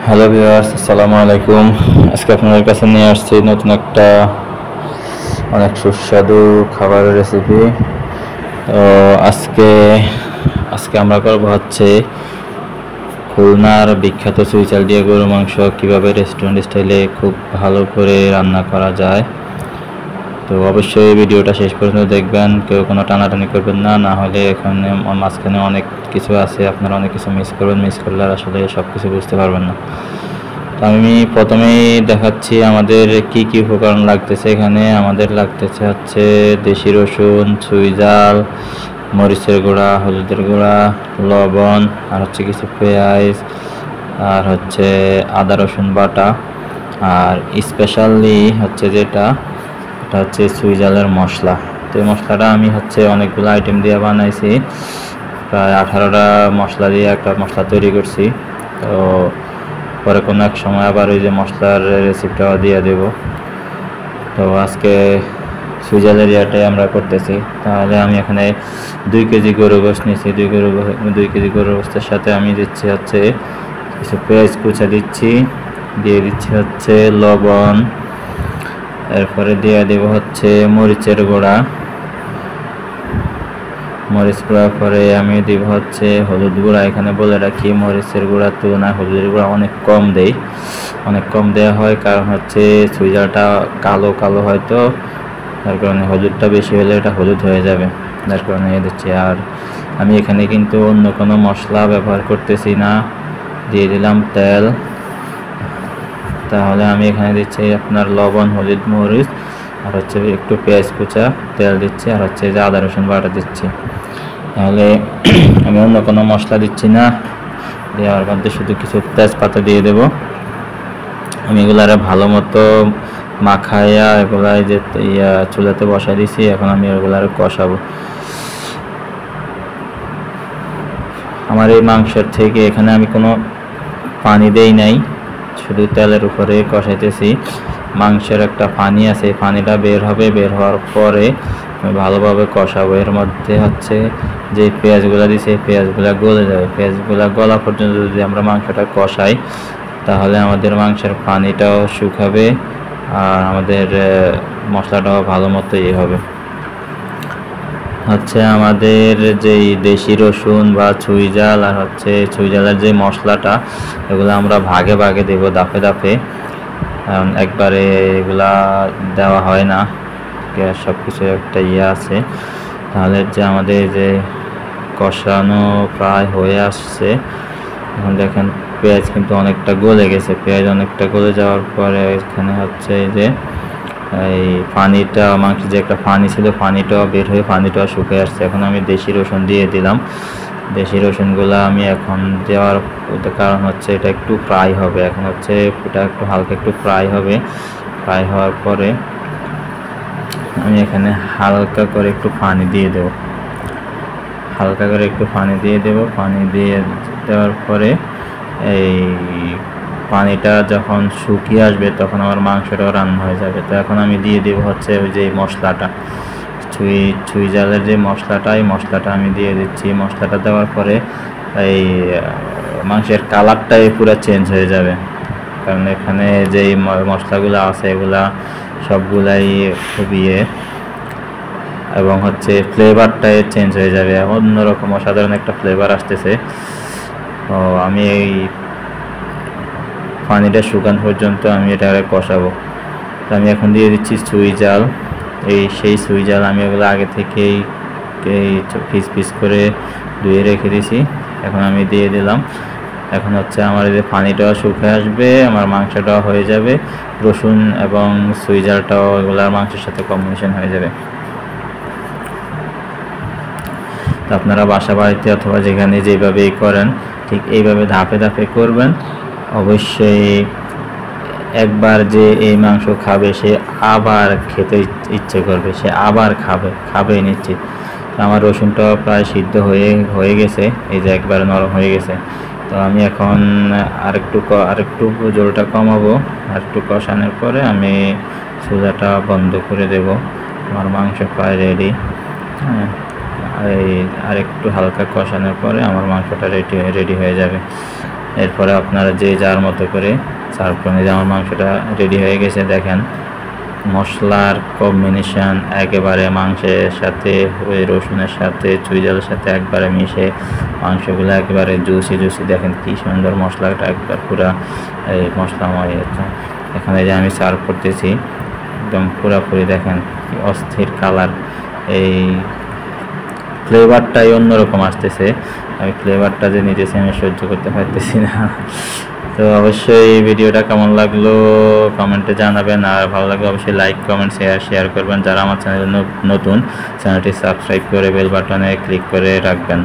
Hello viewers, আসসালামু আলাইকুম। আজকে আপনাদের কাছে নিয়ে আসছি নতুন একটা অনেক সুস্বাদু খাবারের রেসিপি। তো আজকে আমরা করবো হচ্ছে খুলনার বিখ্যাত চুইঝাল দিয়ে গরুর মাংস কীভাবে রেস্টুরেন্ট স্টাইলে খুব ভালো করে রান্না করা যায়। তো অবশ্যই ভিডিওটা শেষ পর্যন্ত দেখবেন, কেউ কোনো টানাটানি করবেন না, না হলে এখানে মাঝখানে অনেক কিছু আছে, আপনারা অনেক কিছু মিস করবেন, মিস করলে আর আসলে সব কিছু বুঝতে পারবেন না। তো আমি প্রথমেই দেখাচ্ছি আমাদের কি কি উপকরণ লাগতেছে। এখানে আমাদের লাগতেছে হচ্ছে দেশি রসুন, চুইঝাল, মরিচের গুঁড়া, হলুদের গুঁড়া, লবণ, আর হচ্ছে কিছু পেঁয়াজ, আর হচ্ছে আদা রসুন বাটা, আর স্পেশালি হচ্ছে এটা হচ্ছে চুইঝালের মশলা। তো এই মশলাটা আমি হচ্ছে অনেকগুলো আইটেম দিয়ে বানাইছি, প্রায় 18টা মশলা দিয়ে একটা মশলা তৈরি করছি। তো পরে কোনো এক সময় আবার ওই যে মশলার রেসিপিটাও দিয়ে দেব। তো আজকে চুইঝালের ইয়াটাই আমরা করতেছি। তাহলে আমি এখানে 2 কেজি গরু গোশত নিয়েছি। 2 কেজি গরু গোশতের সাথে আমি দিচ্ছি হচ্ছে কিছু পেঁয়াজ কুচা দিচ্ছি, দিয়ে দিচ্ছি হচ্ছে লবণ, এরপরে দিয়ে দেব হচ্ছে মরিচের গুঁড়া, মরিচ গুঁড়ার পরে আমি দিব হচ্ছে হলুদ গুঁড়া। এখানে বলে রাখি, মরিচের গুঁড়ার তুলনায় হলুদের গুঁড়া অনেক কম দেওয়া হয়, কারণ হচ্ছে চুইঝালটা কালো কালো হয়তো, তার কারণে হলুদটা বেশি হলে এটা হলুদ হয়ে যাবে, যার কারণে দিচ্ছি। আর আমি এখানে কিন্তু অন্য কোনো মশলা ব্যবহার করতেছি না। দিয়ে দিলাম তেল। তাহলে আমি এখানে দিচ্ছি আপনার লবণ, হলুদ, মরিচ, আর হচ্ছে একটু পেঁয়াজ কুচা, তেল দিচ্ছি, আর হচ্ছে যে আদা রসুন বাটা দিচ্ছি। তাহলে আমি অন্য কোনো মশলা দিচ্ছি না, দেওয়ার মধ্যে শুধু কিছু তেজপাতা দিয়ে দেব। আমি এগুলারে ভালো মতো মাখাইয়া এগুলাই যে চুলাতে বসাই দিছি, এখন আমি এগুলারে কষাবো। আমার এই মাংসের থেকে এখানে আমি কোনো পানি দেই নাই, শুধু তেলের উপরে কষাইতেছি। মাংসের একটা পানি আছে, পানিটা বের হবে, বের হওয়ার পরে আমি ভালোভাবে কষাবো। এর মধ্যে হচ্ছে যে পেঁয়াজগুলো দিয়েছি, পেঁয়াজগুলো গলে যাবে। পেঁয়াজগুলো গলা পর্যন্ত যদি আমরা মাংসটা কষাই, তাহলে আমাদের মাংসের পানিটাও শুকাবে আর আমাদের মশলাটাও ভালো মতো হবে। হচ্ছে আমাদের যেই দেশি রসুন বা চুইঝাল আর হচ্ছে চুইঝালের যে মশলাটা, এগুলো আমরা ভাগে ভাগে দেব, দাপে দাপে, কারণ একবারে এগুলা দেওয়া হয় না, সব কিছু একটা আছে। তাহলে যে আমাদের যে কষানো প্রায় হয়ে আসছে, এখন দেখেন পেঁয়াজ কিন্তু অনেকটা গলে গেছে। পেঁয়াজ অনেকটা গলে যাওয়ার পরে এখানে হচ্ছে যে এই পানিটা, মাংসের যে একটা পানি ছিল, পানিটাও বের হয়ে পানিটাও শুকিয়ে আসছে। এখন আমি দেশি রসুন দিয়ে দিলাম। দেশি রসুনগুলো আমি এখন দেওয়ার কারণ হচ্ছে এটা একটু ফ্রাই হবে। এখন হচ্ছে এটা একটু হালকা একটু ফ্রাই হবে। ফ্রাই হওয়ার পরে আমি এখানে হালকা করে একটু পানি দিয়ে দেব, পানি দিয়ে দেওয়ার পরে এই পানিটা যখন শুকিয়ে আসবে, তখন আমার মাংসটাও রান্না হয়ে যাবে। তো এখন আমি দিয়ে দেব হচ্ছে ওই যে মশলাটা, চুইঝালের যে মশলাটা, এই মশলাটা আমি দিয়ে দিচ্ছি। মশলাটা দেওয়ার পরে এই মাংসের কালারটাই পুরো চেঞ্জ হয়ে যাবে, কারণ এখানে যেই মশলাগুলো আছে এগুলা সবগুলাই খুব এবং হচ্ছে ফ্লেভারটাই চেঞ্জ হয়ে যাবে, অন্যরকম অসাধারণ একটা ফ্লেভার আসতেছে। তো আমি এই পানিটা শুকানো পর্যন্ত আমি এটা কষাবো। তো আমি এখন দিয়ে দিচ্ছি চুইঝাল। সেই চুইঝাল আমি এগুলো আগে থেকেই পিস পিস করে ধুয়ে রেখে দিয়েছি, এখন আমি দিয়ে দিলাম। এখন হচ্ছে আমার এই যে পানিটাও শুকিয়ে আসবে, আমার মাংসটাও হয়ে যাবে, রসুন এবং চুইঝালটাও এগুলার মাংসের সাথে কম্বিনেশন হয়ে যাবে। তো আপনারা বাসা বাড়িতে অথবা যেখানে যেভাবেই করেন, ঠিক এইভাবে ধাপে ধাপে করবেন। অবশ্যই একবার যে এই মাংস খাবে, সে আবার খেতে ইচ্ছে করবে, সে আবার খাবেই নিশ্চিত। আমার রসুনটাও প্রায় সিদ্ধ হয়ে গেছে, এই যে একবার নরম হয়ে গেছে। তো আমি এখন আরেকটু জলটা কমাবো, আরেকটু কষানোর পরে আমি চুলাটা বন্ধ করে দেব। আমার মাংস প্রায় রেডি। আর একটু হালকা কষানোর পরে আমার মাংসটা রেডি হয়ে যাবে। এরপরে আপনারা যে যার মতো করে সার্ভ করে নিয়ে, আমার মাংসটা রেডি হয়ে গেছে। দেখেন মশলার কম্বিনেশান একেবারে মাংসের সাথে, ওই রসুনের সাথে, চুইঝালের সাথে একবারে মিশে মাংসগুলো একেবারে জুসি। দেখেন কি সুন্দর মশলাটা একবার পুরা এই মশলাময়। এখানে যে আমি সার্ভ করতেছি একদম পুরাপুরি দেখেন কি অস্থির কালার। এই ফ্লেভারটাই অন্যরকম আসতেছে। আমি ফ্লেভারটা যে নিতেছি আমি সহ্য করতে পারতেছি না। তো অবশ্যই ভিডিওটা কেমন লাগলো কমেন্টে জানাবেন, আর ভালো লাগলে অবশ্যই লাইক কমেন্ট শেয়ার করবেন। যারা আমার চ্যানেলে নতুন, চ্যানেলটি সাবস্ক্রাইব করে বেল বাটনে ক্লিক করে রাখবেন।